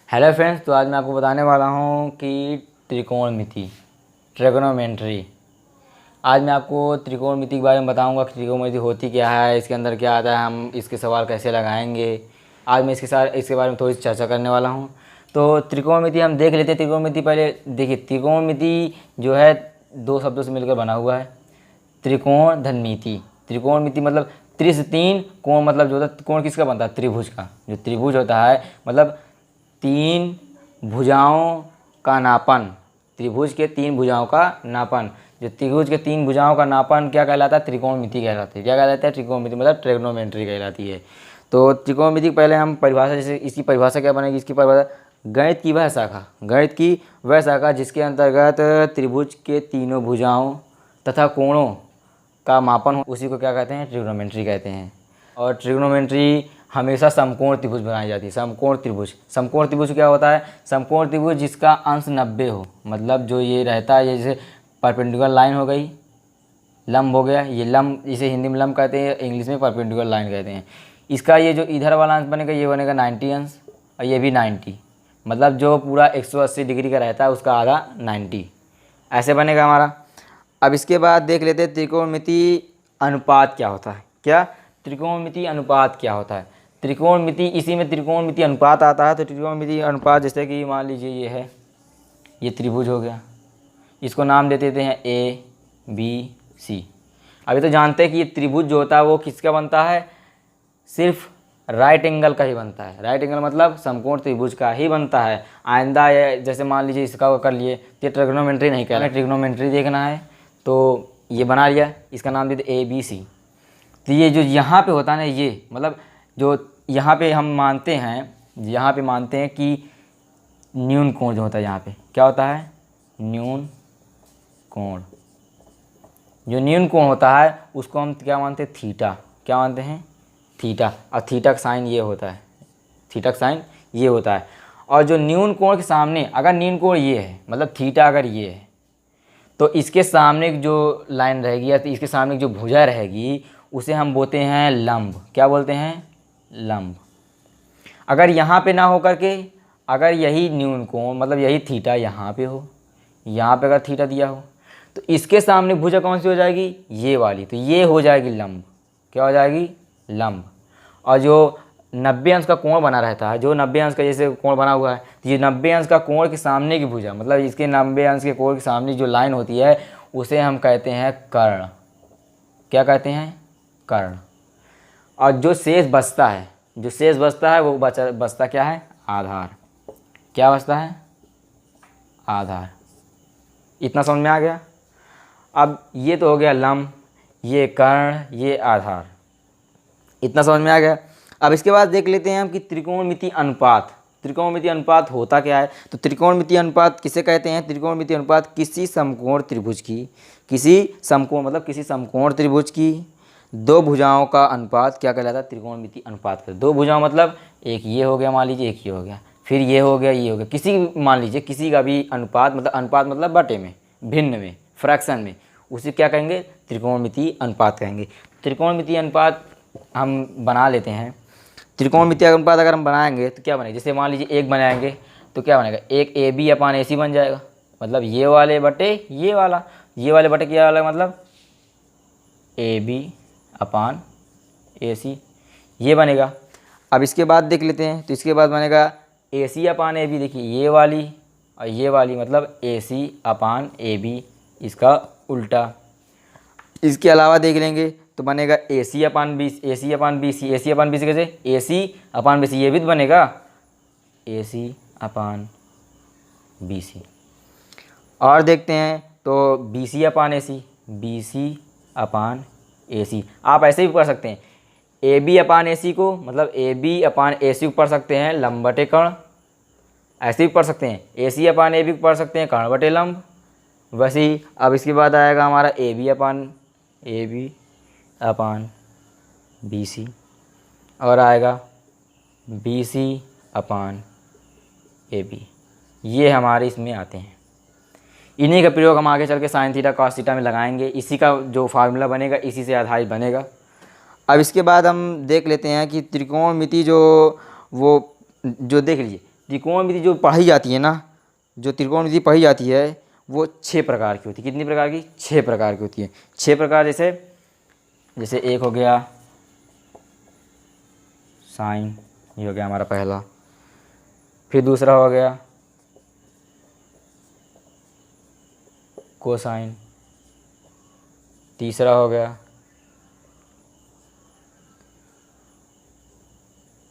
Hello friends, तो आज मैं आपको बताने वाला हूँ कि त्रिकोणमिति ट्रिगोनोमेट्री। आज मैं आपको त्रिकोणमिति के बारे में बताऊँगा कि त्रिकोणमिति होती क्या है, इसके अंदर क्या आता है, हम इसके सवाल कैसे लगाएंगे। आज मैं इसके बारे में थोड़ी सी चर्चा करने वाला हूँ। तो त्रिकोणमिति हम देख लेते हैं। त्रिकोणमिति पहले देखिए, त्रिकोणमिति जो है दो शब्दों से मिलकर बना हुआ है। त्रिकोण धनमिति, त्रिकोणमिति मतलब त्रि से तीन, कोण मतलब जो होता है, कोण किसका बनता है, त्रिभुज का। जो त्रिभुज होता है मतलब तीन भुजाओं का नापन, त्रिभुज के तीन भुजाओं का नापन। जो त्रिभुज के तीन भुजाओं का नापन क्या कहलाता है, त्रिकोणमिति कहलाती है। क्या कहलाता है, त्रिकोणमिति मतलब ट्रिग्नोमेट्री कहलाती है। तो त्रिकोणमिति पहले हम परिभाषा, जैसे इसकी परिभाषा क्या बनेगी, इसकी परिभाषा गणित की वह शाखा, गणित की वह शाखा जिसके अंतर्गत त्रिभुज के तीनों भुजाओं तथा कोणों का मापन हो, उसी को क्या कहते हैं, ट्रिग्नोमेट्री कहते हैं। और ट्रिग्नोमेट्री हमेशा समकोण त्रिभुज बनाई जाती है। समकोण त्रिभुज, समकोण त्रिभुज क्या होता है, समकोण त्रिभुज जिसका अंश 90 हो, मतलब जो ये रहता है, ये जैसे परपेंडिकुलर लाइन हो गई, लंब हो गया, ये लंब, इसे हिंदी में लंब कहते हैं, इंग्लिश में परपेंडिकुलर लाइन कहते हैं। इसका ये जो इधर वाला अंश बनेगा, ये बनेगा 90 अंश, और ये भी 90, मतलब जो पूरा 180 डिग्री का रहता है उसका आधा 90, ऐसे बनेगा हमारा। अब इसके बाद देख लेते हैं त्रिकोणमिति अनुपात क्या होता है। क्या त्रिकोणमिति अनुपात क्या होता है, त्रिकोणमिति, इसी में त्रिकोणमिति अनुपात आता है। तो त्रिकोणमिति अनुपात, जैसे कि मान लीजिए ये है, ये त्रिभुज हो गया, इसको नाम दे देते हैं ए बी सी। अभी तो जानते हैं कि ये त्रिभुज जो होता है वो किसका बनता है, सिर्फ राइट एंगल का ही बनता है। राइट एंगल मतलब समकोण त्रिभुज का ही बनता है। आइंदा जैसे मान लीजिए इसका कर लिए तो ट्रिग्नोमेट्री नहीं कहना, ट्रिग्नोमेट्री देखना है तो ये बना लिया, इसका नाम दे दे ए बी सी। तो ये जो यहाँ पे होता है ना, ये मतलब जो यहाँ पे हम मानते हैं, यहाँ पे मानते हैं कि न्यून कोण जो होता है, यहाँ पे क्या होता है, न्यून कोण। जो न्यून कोण होता है उसको हम क्या मानते हैं, थीटा। क्या मानते हैं, थीटा। और थीटा का साइन ये होता है, थीटा का साइन ये होता है। और जो न्यून कोण के सामने, अगर न्यून कोण ये है, मतलब थीटा अगर ये है, तो इसके सामने जो लाइन रहेगी या तो इसके सामने जो भुजा रहेगी उसे हम बोलते हैं लंब। क्या बोलते हैं, लंब। अगर यहाँ पे ना हो करके, अगर यही न्यून कोण मतलब यही थीटा यहाँ पे हो, यहाँ पे अगर थीटा दिया हो, तो इसके सामने भुजा कौन सी हो जाएगी, ये वाली, तो ये हो जाएगी लंब। क्या हो जाएगी, लंब। और जो 90 अंश का कोण बना रहता है, जो 90 अंश का जैसे कोण बना हुआ है, तो ये 90 अंश का कोण के सामने की भुजा, मतलब इसके 90 अंश के कोण के सामने जो लाइन होती है उसे हम कहते हैं कर्ण। क्या कहते हैं, कर्ण। और जो शेष बचता है, जो शेष बचता है वो बचता क्या है, आधार। क्या बचता है, आधार। इतना समझ में आ गया। अब ये तो हो गया लंब, ये कर्ण, ये आधार, इतना समझ में आ गया। अब इसके बाद देख लेते हैं हम कि त्रिकोणमिति अनुपात, त्रिकोणमिति अनुपात होता क्या है। तो त्रिकोणमिति अनुपात किसे कहते हैं, त्रिकोणमिति अनुपात किसी समकोण त्रिभुज की, किसी समकोण मतलब किसी समकोण त्रिभुज की दो भुजाओं का अनुपात क्या कहलाता है, त्रिकोणमिति अनुपात। दो भुजाओं मतलब एक ये हो गया, मान लीजिए एक ये हो गया, फिर ये हो गया, ये हो गया, किसी मान लीजिए किसी का भी अनुपात, मतलब अनुपात मतलब बटे में, भिन्न में, फ्रैक्शन में, उसे क्या कहेंगे, त्रिकोणमिति अनुपात कहेंगे। त्रिकोणमिति अनुपात हम बना लेते हैं। त्रिकोणमिति अनुपात अगर हम बनाएंगे तो क्या बनेगा, जैसे मान लीजिए एक बनाएंगे तो क्या बनेगा, एक ए बी अपान ए सी बन जाएगा, मतलब ये वाले बटे ये वाला, ये वाले बटे क्या वाला, मतलब ए बी अपान ए सी, ये बनेगा। अब इसके बाद देख लेते हैं, तो इसके बाद बनेगा ए सी अपान ए बी। देखिए ये वाली और ये वाली मतलब ए सी अपान ए बी, इसका उल्टा। इसके अलावा देख लेंगे तो बनेगा ए सी अपान बी, ए सी अपान बी सी, ए सी अपान बी सी कैसे, ए सी अपान बी सी, ये भी तो बनेगा ए सी अपान बी सी। और देखते हैं तो बी सी अपान ए सी, बी सी अपान ए सी। आप ऐसे भी पढ़ सकते हैं, ए बी अपान ए सी को मतलब ए बी अपान ए सी को पढ़ सकते हैं लंब बटे कर्ण, ऐसे भी पढ़ सकते हैं। ए सी अपान ए बी को पढ़ सकते हैं कर्ण बटे लंब, वैसे ही। अब इसके बाद आएगा हमारा ए बी अपान बी सी, और आएगा B C upon A B, ये हमारे इसमें आते हैं। इन्हीं का प्रयोग हम आगे चल के साइन थीटा कॉस थीटा में लगाएंगे, इसी का जो फार्मूला बनेगा इसी से आधारित बनेगा। अब इसके बाद हम देख लेते हैं कि त्रिकोणमिति जो वो जो देख लीजिए, त्रिकोणमिति जो पढ़ी जाती है ना, जो त्रिकोणमिति पढ़ी जाती है वो 6 प्रकार की होती है। कितनी प्रकार की? 6 प्रकार की होती है। 6 प्रकार जैसे जैसे एक हो गया साइन, ये हो गया हमारा पहला। फिर दूसरा हो गया कोसाइन। तीसरा हो गया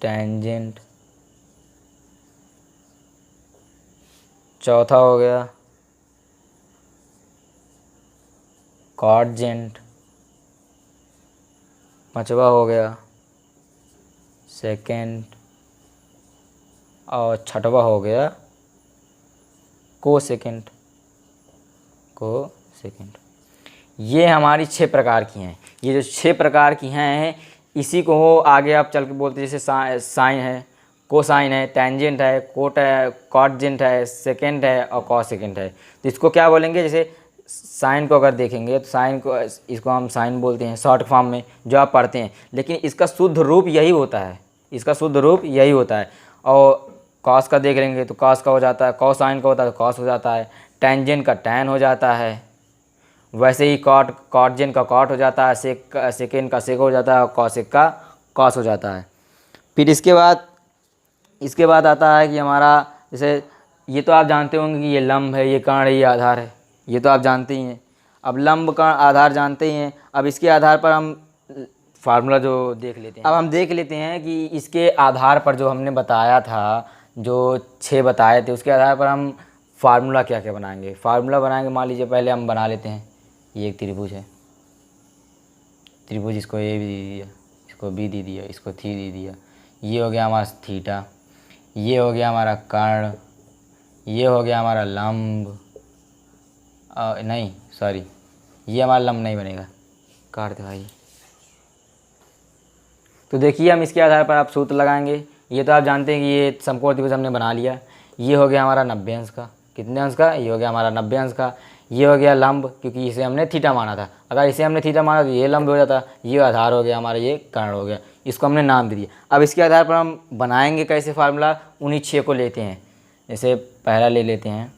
टेंजेंट। चौथा हो गया कॉटजेंट। पांचवा हो गया सेकेंड। और छठवा हो गया कोसेकेंट। ये हमारी 6 प्रकार की हैं। ये जो 6 प्रकार की हैं इसी को हो आगे आप चल के बोलते हैं, जैसे साइन है, कोसाइन है, टेंजेंट है, कोट है, कॉटजेंट है, सेकेंड है और कॉसेकेंट है। तो इसको क्या बोलेंगे? जैसे साइन को अगर देखेंगे तो साइन को, इसको हम साइन बोलते हैं शॉर्ट फॉर्म में जो आप पढ़ते हैं, लेकिन इसका शुद्ध रूप यही होता है। इसका शुद्ध रूप यही होता है। और कॉस का देख लेंगे तो कॉस का हो जाता है, कोसाइन का होता है तो कॉस हो जाता है, टेंजेंट का टैन हो जाता है, वैसे ही कॉटजेंट का कॉट हो जाता है, सेकेंड का सेक हो जाता है और कॉसेक का कॉस हो जाता है। फिर इसके बाद आता है कि हमारा, जैसे ये तो आप जानते होंगे कि ये लंब है, ये कर्ण है, ये आधार है, ये तो आप जानते ही हैं। अब लंब कर्ण आधार जानते ही हैं। अब इसके आधार पर हम फार्मूला जो देख लेते हैं। अब हम देख लेते हैं कि इसके आधार पर जो हमने बताया था, जो 6 बताए थे, उसके आधार पर हम फार्मूला क्या क्या बनाएंगे। फार्मूला बनाएंगे, मान लीजिए पहले हम बना लेते हैं। ये एक त्रिभुज है, त्रिभुज इसको ए भी दे दिया, इसको बी दे दिया, इसको थी दे दिया। ये हो गया हमारा थीटा, ये हो गया हमारा कर्ण, ये हो गया हमारा लंब, नहीं सॉरी, ये हमारा लंब नहीं बनेगा, काट दे भाई। तो देखिए हम इसके आधार पर आप सूत्र लगाएंगे। ये तो आप जानते हैं कि ये समकोण त्रिभुज हमने बना लिया। ये हो गया हमारा 90 अंश का, कितने अंश का? ये हो गया हमारा 90 अंश का। ये हो गया लंब, क्योंकि इसे हमने थीटा माना था। अगर इसे हमने थीटा माना तो ये लंब हो जाता, ये आधार हो गया हमारा, ये कर्ण हो गया। इसको हमने नाम दे दिया। अब इसके आधार पर हम बनाएंगे कैसे फार्मूला, उन्हीं 6 को लेते हैं। जैसे पहला ले लेते हैं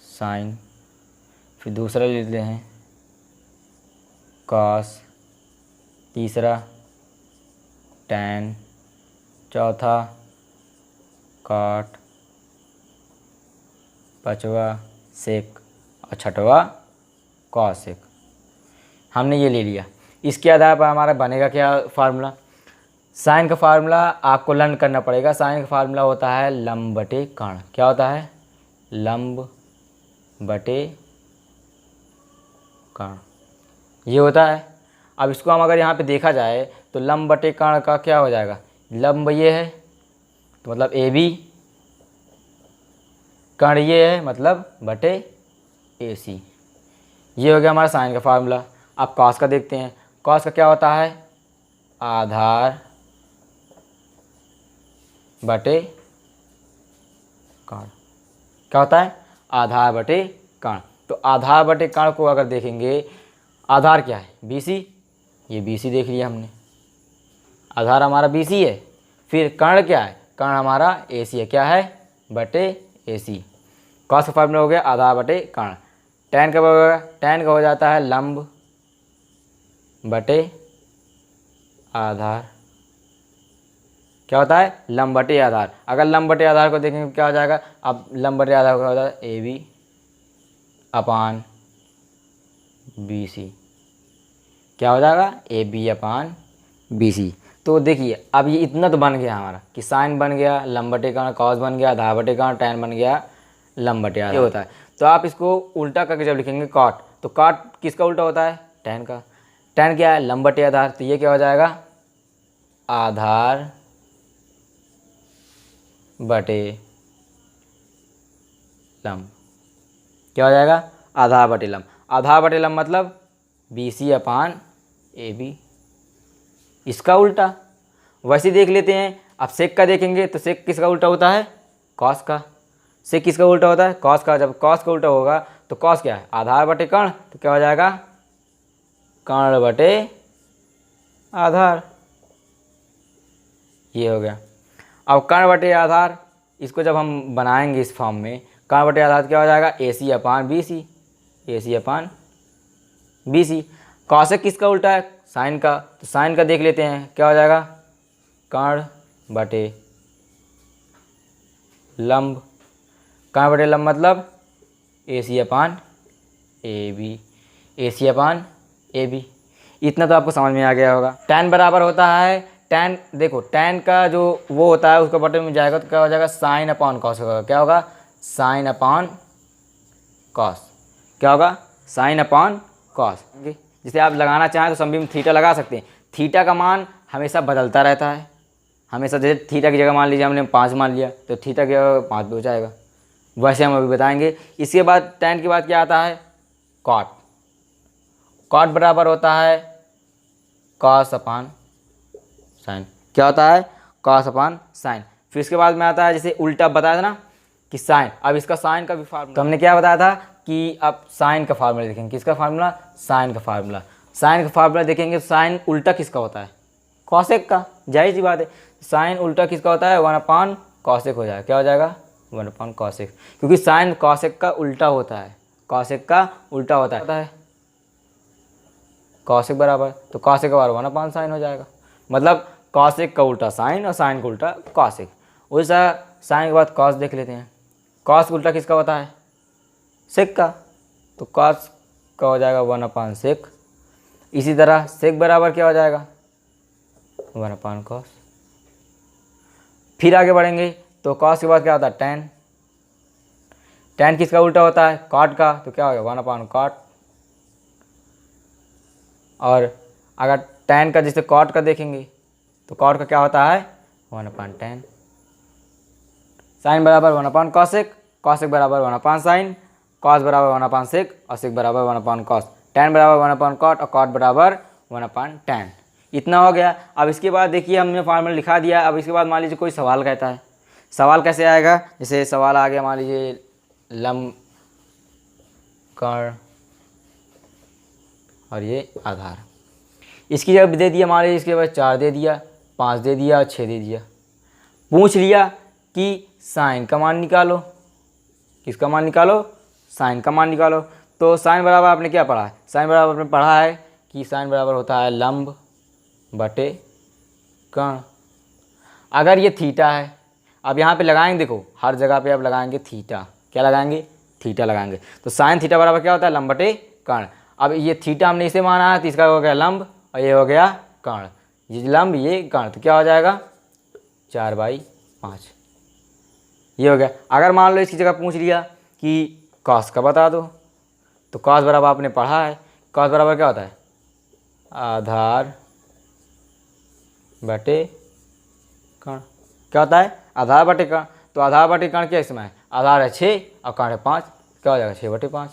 साइन, फिर दूसरा ले लेते हैं कॉस, तीसरा टैन, चौथा कॉट, पांचवा सेक और छठवा कॉसेक। हमने ये ले लिया। इसके आधार पर हमारा बनेगा क्या फार्मूला? साइन का फार्मूला आपको लर्न करना पड़ेगा। साइन का फार्मूला होता है लंब बटे कर्ण। क्या होता है? लंब बटे कर्ण, ये होता है। अब इसको हम अगर यहाँ पे देखा जाए तो लंब बटे कर्ण का क्या हो जाएगा? लंब ये है तो मतलब ए बी, कर्ण ये है मतलब बटे ए सी। ये हो गया हमारा साइन का फार्मूला। अब कॉस का देखते हैं। कॉस का क्या होता है? आधार बटे कर्ण। क्या होता है? आधार बटे कर्ण। तो आधार बटे कर्ण को अगर देखेंगे, आधार क्या है? B C. ये बी सी देख लिया हमने, आधार हमारा बी सी है। फिर कर्ण क्या है? कर्ण हमारा ए सी है। क्या है? बटे ए सी। कॉस का फार्मूला हो गया आधार बटे कर्ण। टैन का होगा, टैन का हो जाता है लंब बटे आधार। क्या होता है? लंब बटे आधार। अगर लंब बटे आधार को देखेंगे क्या हो जाएगा? अब लंब बटे आधार का होता है ए बी अपान बी सी। क्या हो जाएगा? A B upon B C. तो देखिए अब ये इतना तो बन गया हमारा कि साइन बन गया, लंब बटे कर्ण, कॉस बन गया, आधार बटे कर्ण, टैन बन गया, लंब बटे आधार। ये होता है। तो आप इसको उल्टा करके जब लिखेंगे कॉट, तो कॉट किसका उल्टा होता है? टैन का। टैन क्या है? लंब बटे आधार। तो ये क्या हो जाएगा? आधार बटे लंब। क्या हो जाएगा? आधार बटे लंब। आधार बटे लंब मतलब B C upon A B, इसका उल्टा। वैसे देख लेते हैं। अब सेक का देखेंगे तो सेक किसका उल्टा होता है? कॉस का। सेक किसका उल्टा होता है? कॉस का। जब कॉस का उल्टा होगा तो कॉस क्या है? आधार बटे कर्ण। तो क्या हो जाएगा? कर्ण बटे आधार। ये हो गया। अब कर्ण बटे आधार, इसको जब हम बनाएंगे इस फॉर्म में, कर्ण बटे आधार क्या हो जाएगा, ए सी अपान बी सी, ए सी अपान बी सी। कौशिक किसका उल्टा है, साइन का, तो साइन का देख लेते हैं क्या हो जाएगा, कर्ण बटे लंब, कर्ण बटे लंब मतलब ए सी अपान A B, A C upon A B. इतना तो आपको समझ में आ गया होगा। tan बराबर होता है, tan देखो tan का जो वो होता है उसका बटे में जाएगा तो क्या हो जाएगा, साइन अपॉन कॉस होगा। क्या होगा, साइन अपॉन कॉस, क्या होगा, साइन अपॉन कॉस। जिसे आप लगाना चाहें तो समभी में थीटा लगा सकते हैं। थीटा का मान हमेशा बदलता रहता है, हमेशा जैसे थीटा की जगह मान लीजिए हमने 5 मान लिया तो थीटा की जगह 5 भी हो जाएगा, वैसे हम अभी बताएंगे। इसके बाद tan के बाद क्या आता है, कॉट, कॉट बराबर होता है कॉस अपान साइन, क्या होता है, कॉस अपान साइन। फिर इसके बाद में आता है जैसे उल्टा बताया था ना कि साइन, अब इसका साइन का भी फार्मूला, तो हमने क्या बताया था कि अब साइन का फार्मूला देखेंगे, किसका फार्मूला, साइन का फार्मूला। साइन का फार्मूला देखेंगे तो साइन उल्टा किसका होता है, कॉसेक का, जाहिर सी बात है। साइन उल्टा किसका होता है, 1 अपान कॉसेक हो जाएगा, क्या हो जाएगा, 1 अपान कॉसेक, क्योंकि साइन कॉसेक का उल्टा होता है, कॉसेक का उल्टा होता है कॉसेक बराबर, तो कॉसेक का बराबर 1 अपान साइन हो जाएगा। मतलब कॉसेक का उल्टा साइन और साइन का उल्टा कॉसेक। वैसा साइन के बाद कॉस देख लेते हैं, कॉस का उल्टा किसका होता है, सेक का, तो कॉस का हो जाएगा 1 अपान सेक। इसी तरह सेक बराबर क्या हो जाएगा, 1 अपान कॉस। फिर आगे बढ़ेंगे तो कॉस के बाद क्या होता है, टैन, टैन किसका उल्टा होता है, कॉट का, तो क्या होगा 1 अपान कॉट। और अगर टैन का जैसे कॉट का देखेंगे तो कॉट का क्या होता है, 1 अपान टैन। साइन बराबर 1 अपान कॉसेक, कॉसेक बराबर 1 अपान साइन, कॉस बराबर 1 अपान सेक और सेक बराबर 1 अपान कॉस, टैन बराबर 1 अपान कॉट और कॉट बराबर 1 अपान टैन। इतना हो गया। अब इसके बाद देखिए हमने फार्मूला लिखा दिया। अब इसके बाद मान लीजिए कोई सवाल कहता है, सवाल कैसे आएगा, जैसे सवाल आ गया मान लीजिए लंब कर्ण और ये आधार, इसकी जगह दे दिया मान लीजिए, इसके बाद 4 दे दिया, 5 दे दिया और 6 दे दिया। पूछ लिया कि साइन का मान निकालो, किसका मान निकालो, साइन का मान निकालो। तो साइन बराबर आपने क्या पढ़ा है, साइन बराबर आपने पढ़ा है कि साइन बराबर होता है लंब बटे कर्ण। अगर ये थीटा है, अब यहाँ पे लगाएंगे, देखो हर जगह पे अब लगाएंगे थीटा, क्या लगाएंगे, थीटा लगाएंगे। तो साइन थीटा बराबर क्या होता है, लंब बटे कर्ण। अब ये थीटा हमने इसे माना है तो इसका हो गया लंब और ये हो गया कर्ण, ये लंब ये कर्ण, तो क्या हो जाएगा 4/5, ये हो गया। अगर मान लो इसकी जगह पूछ लिया कि कॉस का बता दो, तो कॉस बराबर आपने पढ़ा है, कॉस बराबर क्या होता है, आधार बटे कर्ण, क्या होता है, आधार बटे कर्ण। तो आधार बटे कर्ण क्या इसमें है, आधार है 6 और कर्ण है 5, क्या हो जाएगा 6/5।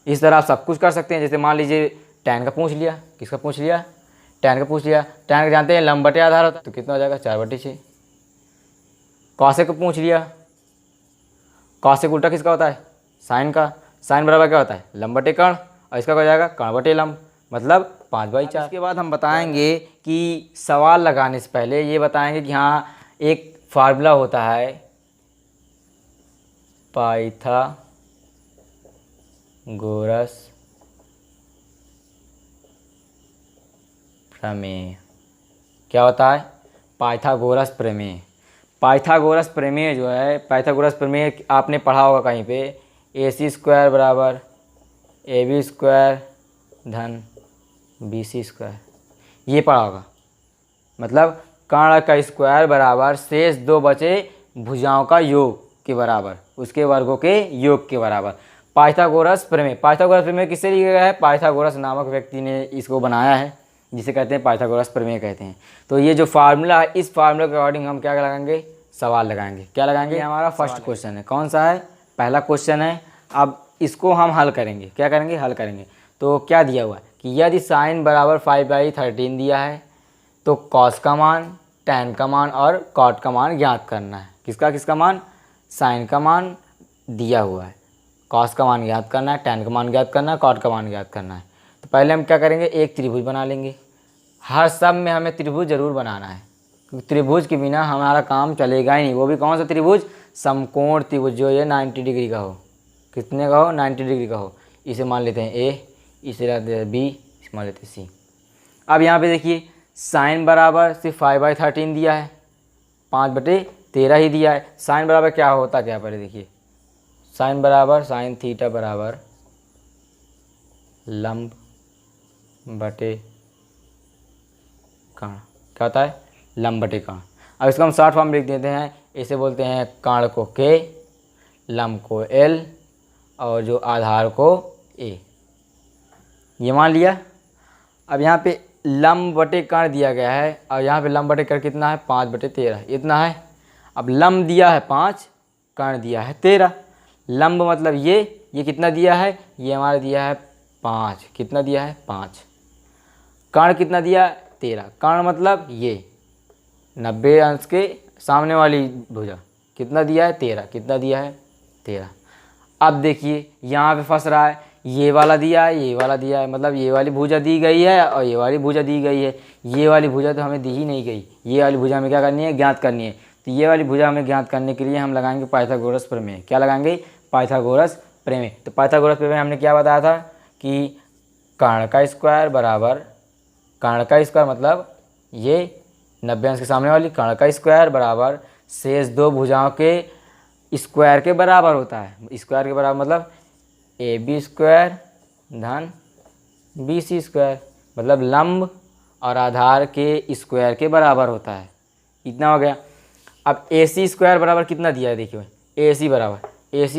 इस तरह आप सब कुछ कर सकते हैं। जैसे मान लीजिए टैन का पूछ लिया, किसका पूछ लिया, टैन का पूछ लिया, टैन का जानते हैं लंब बटे आधार होता है, तो कितना हो जाएगा 4/6। कॉसेक को पूछ लिया, कॉसेक उल्टा किसका होता है, साइन का, साइन बराबर क्या होता है लंब बटे कर्ण और इसका हो जाएगा कर्ण बटे लंब, मतलब 5/4। इसके बाद हम बताएंगे कि सवाल लगाने से पहले ये बताएंगे कि हाँ एक फार्मूला होता है पाइथागोरस प्रमेय। क्या होता है, पाइथागोरस प्रमेय। पाइथागोरस प्रमेय जो है, पाइथागोरस प्रमेय आपने पढ़ा होगा कहीं पे, AC² बराबर AB² धन BC², ये पढ़ा होगा। मतलब कर्ण का स्क्वायर बराबर शेष 2 बचे भुजाओं का योग के बराबर, उसके वर्गों के योग के बराबर। पाइथागोरस प्रमेय, पाइथागोरस प्रमेय किससे लिखा गया है, पाइथागोरस नामक व्यक्ति ने इसको बनाया है, जिसे कहते हैं पाइथागोरस प्रमेय कहते हैं। तो ये जो फार्मूला है, इस फार्मूला के अकॉर्डिंग हम क्या लगाएंगे, सवाल लगाएंगे। क्या लगाएंगे, हमारा फर्स्ट क्वेश्चन है, कौन सा है, पहला क्वेश्चन है। अब इसको हम हल करेंगे, क्या करेंगे, हल करेंगे। तो क्या दिया हुआ है कि यदि साइन बराबर 5/13 दिया है तो कॉस का मान, टैन का मान और कॉट का मान ज्ञात करना है। किसका किसका मान, साइन का मान दिया हुआ है, कॉस का मान ज्ञात करना है, टैन का मान ज्ञात करना है, कॉट का मान ज्ञात करना है। तो पहले हम क्या करेंगे, एक त्रिभुज बना लेंगे। हर सब में हमें त्रिभुज जरूर बनाना है, क्योंकि त्रिभुज के बिना हमारा काम चलेगा ही नहीं। वो भी कौन सा त्रिभुज? समकोण त्रिभुज, जो ये 90 डिग्री का हो। कितने का हो? 90 डिग्री का हो। इसे मान लेते हैं ए, इसे लेते हैं बी, इसे मान लेते हैं सी। अब यहाँ पे देखिए साइन बराबर सिर्फ 5/13 दिया है, 5/13 ही दिया है। साइन बराबर क्या होता क्या, पहले देखिए। साइन बराबर साइन थीटा बराबर लंब बटे कर्ण। क्या होता है? लंब बटे कर्ण। अब इसको हम शॉर्ट फॉर्म लिख देते हैं, इसे बोलते हैं कर्ण को के, लंब को एल, और जो आधार को ए। ये मान लिया। अब यहाँ पे लंब बटे कर्ण दिया गया है, और यहाँ पे लंब बटे कर्ण कितना है? 5/13 इतना है। अब लंब दिया है 5, कर्ण दिया है 13। लंब मतलब ये कितना दिया है? ये हमारा दिया है 5। कितना दिया है? 5। कर्ण कितना दिया है? 13। कर्ण मतलब ये 90 अंश के सामने वाली भुजा। कितना दिया है? 13। कितना दिया है? 13। अब देखिए यहाँ पे फंस रहा है, ये वाला दिया है, ये वाला दिया है, मतलब ये वाली भुजा दी गई है और ये वाली भुजा दी गई है। ये वाली भुजा तो हमें दी ही नहीं गई। ये वाली भुजा हमें क्या करनी है? ज्ञात करनी है। तो ये वाली भुजा हमें ज्ञात करने के लिए हम लगाएंगे पाइथागोरस प्रमेय। क्या लगाएंगे? पाइथागोरस प्रमेय। तो पाइथागोरस प्रमेय हमने क्या बताया था कि कर्ण का स्क्वायर बराबर, कर्ण का स्क्वायर मतलब ये 90 अंश के सामने वाली, कर्ण का स्क्वायर बराबर शेष दो भुजाओं के स्क्वायर के बराबर होता है। स्क्वायर के बराबर मतलब AB स्क्वायर धन BC स्क्वायर, मतलब लंब और आधार के स्क्वायर के बराबर होता है। इतना हो गया। अब AC स्क्वायर बराबर कितना दिया है? देखिए AC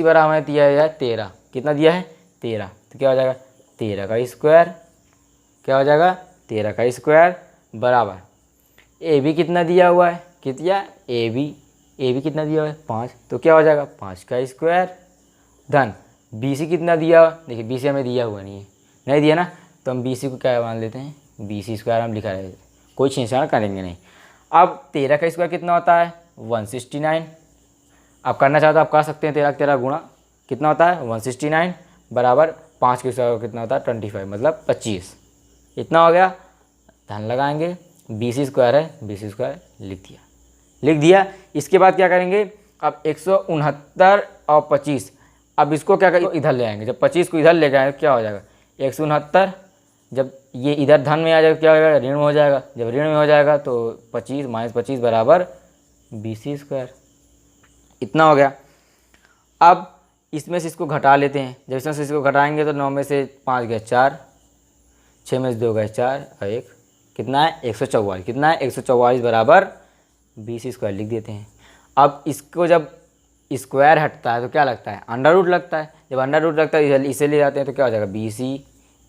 बराबर दिया है 13। कितना दिया है? 13। तो क्या हो जाएगा? 13 का स्क्वायर। क्या हो जाएगा? 13 का स्क्वायर बराबर AB कितना दिया हुआ है? कितना? AB कितना दिया हुआ है? 5। तो क्या हो जाएगा? 5 का स्क्वायर धन BC कितना दिया हुआ? देखिए BC हमें दिया हुआ नहीं दिया ना, तो हम BC को क्या मान लेते हैं? BC स्क्वायर हम लिखा रहे थे, कोई छेड़छाड़ करेंगे नहीं। अब 13 का स्क्वायर कितना होता है? 169। आप करना चाहो तो आप कर सकते हैं, 13 13 गुणा कितना होता है? 169 बराबर 5 के स्क्वायर कितना होता है? 25, मतलब 25। इतना हो गया। धन लगाएंगे, BC स्क्वायर है, BC स्क्वायर लिख दिया। इसके बाद क्या करेंगे? अब 169 और 25, अब इसको क्या करेंगे? इधर ले आएंगे। जब 25 को इधर ले जाएंगे क्या हो जाएगा? 169, जब ये इधर धन में आ जाएगा क्या हो जाएगा? ऋण में हो जाएगा। जब ऋण में हो जाएगा तो 25 - 25 बराबर BC स्क्वायर। इतना हो गया। अब इसमें से इसको घटा लेते हैं। जब इसमें से इसको घटाएंगे तो 9 में से 5 गए 4, 6 में से 2 गए 4 और 1 कितना है? 144। कितना है? 144 बराबर BC स्क्वायर लिख देते हैं। अब इसको जब स्क्वायर हटता है तो क्या लगता है? अंडर रूट लगता है। जब अंडर रूट लगता है इसे ले जाते हैं तो क्या हो जाएगा? BC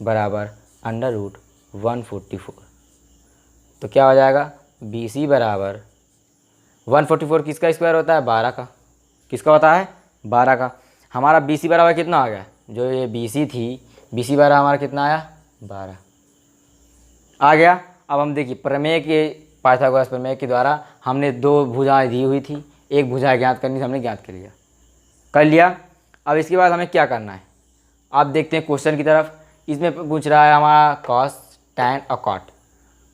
बराबर √144। तो क्या हो जाएगा? BC बराबर 144 किसका स्क्वायर होता है? 12 का। किसका होता है? 12 का। हमारा BC बराबर कितना आ गया? जो ये BC थी, BC बराबर हमारा कितना आया? 12 आ गया। अब हम देखिए प्रमेय के, पाइथागोरस प्रमेय के द्वारा हमने दो भुजाएं दी हुई थी, एक भुजा ज्ञात करनी थी, हमने ज्ञात कर लिया। अब इसके बाद हमें क्या करना है? आप देखते हैं क्वेश्चन की तरफ। इसमें पूछ रहा है हमारा कॉस, टैन और कॉट।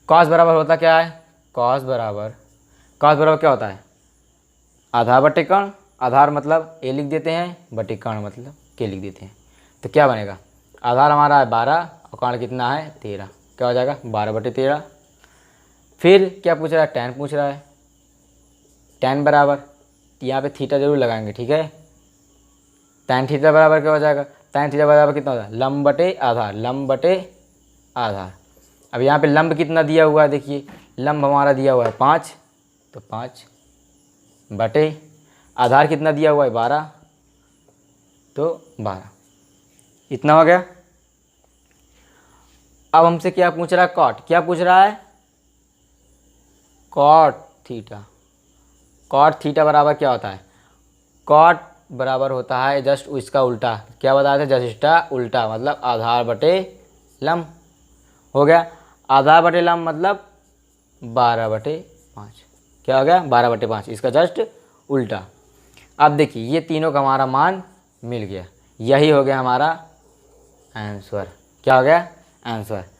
कॉस बराबर होता क्या है? कॉस बराबर क्या होता है? आधार बटे कर्ण। आधार मतलब A लिख देते हैं, बटे कर्ण मतलब K लिख देते हैं। तो क्या बनेगा? आधार हमारा है 12 और कर्ण कितना है? 13। क्या हो जाएगा? 12/13। फिर क्या पूछ रहा है? टैन पूछ रहा है। टैन बराबर, यहाँ पे थीटा जरूर लगाएंगे, ठीक है। टैन थीटा बराबर क्या हो जाएगा? टैन थीटा बराबर कितना होता है? लंब बटे आधार, लंब बटे आधार। अब यहाँ पे लंब कितना दिया हुआ है? देखिए लंब हमारा दिया हुआ है 5, तो 5 बटे आधार कितना दिया हुआ है? 12, तो 12। इतना हो गया। अब हमसे क्या पूछ रहा है? कॉट। क्या पूछ रहा है? Cot theta. कॉट थीटा बराबर क्या होता है? कॉट बराबर होता है जस्ट इसका उल्टा। क्या बताया था? जस्ट इसका उल्टा, मतलब आधार बटे लंब। हो गया। आधार बटे लंब मतलब 12/5। क्या हो गया? 12/5, इसका जस्ट उल्टा। अब देखिए ये तीनों का हमारा मान मिल गया। यही हो गया हमारा आंसर। क्या हो गया? आंसर।